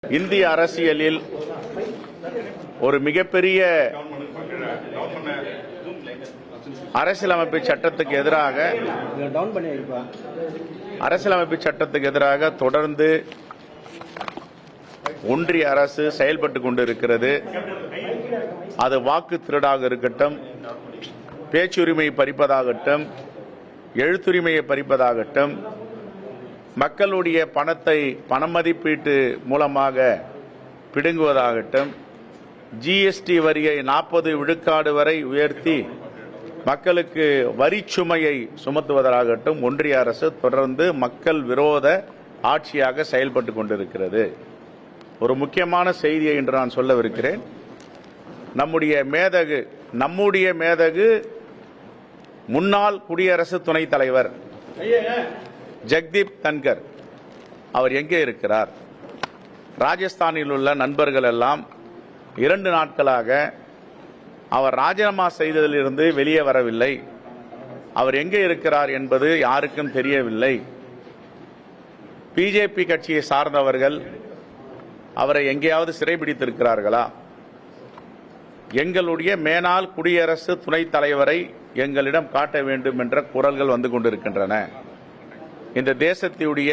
இந்திய அரசியலில் ஒரு மிகப்பெரிய அரசியலமைப்பு சட்டத்துக்கு எதிராக தொடர்ந்து ஒன்றிய அரசு செயல்பட்டுக் கொண்டிருக்கிறது. அது வாக்கு திருடாக இருக்கட்டும், பேச்சுரிமையை பறிப்பதாகட்டும், எழுத்துரிமையை பறிப்பதாகட்டும், மக்களுடைய பணத்தை பண மதிப்பீட்டு மூலமாக பிடுங்குவதாகட்டும், ஜிஎஸ்டி வரியை 40 விழுக்காடு வரை உயர்த்தி மக்களுக்கு வரிச்சுமையை சுமத்துவதாகட்டும், ஒன்றிய அரசு தொடர்ந்து மக்கள் விரோத ஆட்சியாக செயல்பட்டுக் கொண்டிருக்கிறது. ஒரு முக்கியமான செய்தியை இன்று நான் சொல்லவிருக்கிறேன். நம்முடைய மேதகு முன்னாள் குடியரசு துணைத் தலைவர் ஜெகதீப் தன்கர் அவர் எங்கே இருக்கிறார்? ராஜஸ்தானில் உள்ள நண்பர்கள் எல்லாம் 2 நாட்களாக அவர் ராஜினாமா செய்ததிலிருந்து வெளியே வரவில்லை. அவர் எங்கே இருக்கிறார் என்பது யாருக்கும் தெரியவில்லை. பிஜேபி கட்சியை சார்ந்தவர்கள் அவரை எங்கேயாவது சிறைபிடித்திருக்கிறார்களா? எங்களுடைய மேனாள் குடியரசு துணைத் தலைவரை எங்களிடம் காட்ட வேண்டும் என்ற குரல்கள் வந்து கொண்டிருக்கின்றன. இந்த தேசத்தினுடைய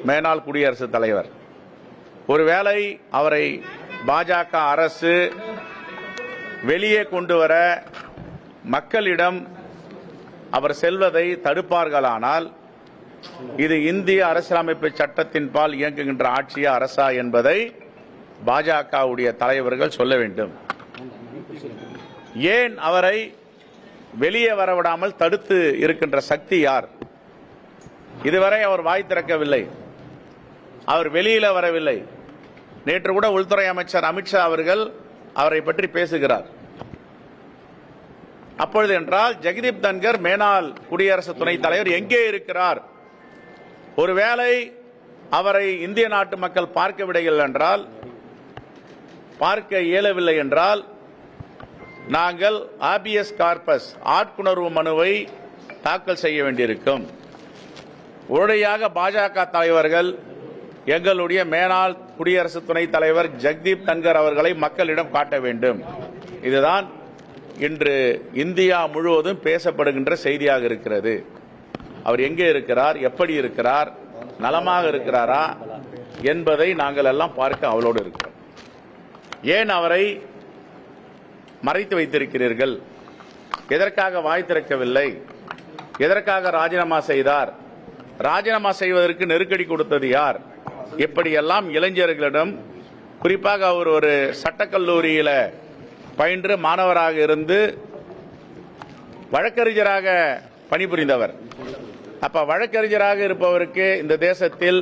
மேனாள் குடியரசுத் தலைவர், ஒருவேளை அவரை பாஜக அரசு வெளியே கொண்டு வர மக்களிடம் அவர் செல்வதை தடுப்பார்களானால் இது இந்திய அரசியலமைப்பு சட்டத்தின் பால் இயங்குகின்ற ஆட்சியா அரசா என்பதை பாஜகவுடைய தலைவர்கள் சொல்ல வேண்டும். ஏன் அவரை வெளியே வரவிடாமல் தடுத்து இருக்கின்ற சக்தி யார்? இதுவரை அவர் வாய் திறக்கவில்லை, அவர் வெளியில வரவில்லை. நேற்று கூட உள்துறை அமைச்சர் அமித்ஷா அவர்கள் அவரை பற்றி பேசுகிறார். அப்பொழுது என்றால் ஜெகதீப் தன்கர் மேனாள் குடியரசு துணைத் தலைவர் எங்கே இருக்கிறார்? ஒருவேளை அவரை இந்திய நாட்டு மக்கள் பார்க்க இயலவில்லை என்றால் நாங்கள் ஆபியஸ் கார்பஸ் ஆட்குணர்வு மனுவை தாக்கல் செய்ய வேண்டியிருக்கும். உடனடியாக பாஜக தலைவர்கள் எங்களுடைய மேனாள் குடியரசு துணைத் தலைவர் ஜெகதீப் தன்கர் அவர்களை மக்களிடம் காட்ட வேண்டும். இதுதான் இன்று இந்தியா முழுவதும் பேசப்படுகின்ற செய்தியாக இருக்கிறது. அவர் எங்கே இருக்கிறார், எப்படி இருக்கிறார், நலமாக இருக்கிறாரா என்பதை நாங்கள் எல்லாம் பார்க்க அவளோடு இருக்கிறோம். ஏன் அவரை மறைத்து வைத்திருக்கிறீர்கள்? எதற்காக வாய் திறக்கவில்லை? எதற்காக ராஜினாமா செய்தார்? ராஜினாமா செய்வதற்கு நெருக்கடி கொடுத்தது யார்? இப்படியெல்லாம் இளைஞர்களிடம், குறிப்பாக அவர் ஒரு சட்டக்கல்லூரியில பயின்று மாணவராக இருந்து வழக்கறிஞராக பணிபுரிந்தவர். அப்ப வழக்கறிஞராக இருப்பவருக்கு இந்த தேசத்தில்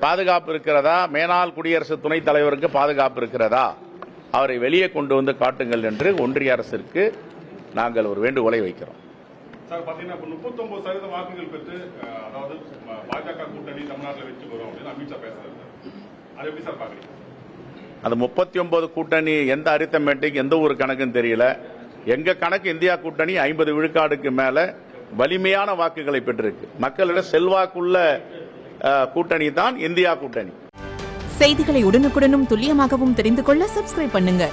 பாதுகாப்பு இருக்கிறதா? மேனாள் குடியரசு துணைத் தலைவருக்கு பாதுகாப்பு இருக்கிறதா? அவரை வெளியே கொண்டு வந்து காட்டுங்கள் என்று ஒன்றிய அரசிற்கு நாங்கள் ஒரு வேண்டுகோளை வைக்கிறோம். சார், பாத்தீங்கன்னா 39% வாக்குகள் பெற்று, அதாவது பாஜக கூட்டணி தமிழ்நாட்டில் வெற்றி பெறும் அப்படின்னு அமித்ஷா பேசுறாரு. அதை எப்படி சார் பாக்குறீங்க? அந்த 39 கூட்டணி எந்த அரித்தமேட்டிக், எந்த ஒரு கணக்குன்னு தெரியல. எங்க கணக்கு இந்தியா கூட்டணி 50 விழுக்காடுக்கு மேல வலிமையான வாக்குகளை பெற்றிருக்கு. மக்களிடம் செல்வாக்குள்ள கூட்டணி தான் இந்தியா கூட்டணி. செய்திகளை உடனுக்குடனும் துல்லியமாகவும் தெரிந்து கொள்ள சப்ஸ்கிரைப் பண்ணுங்க.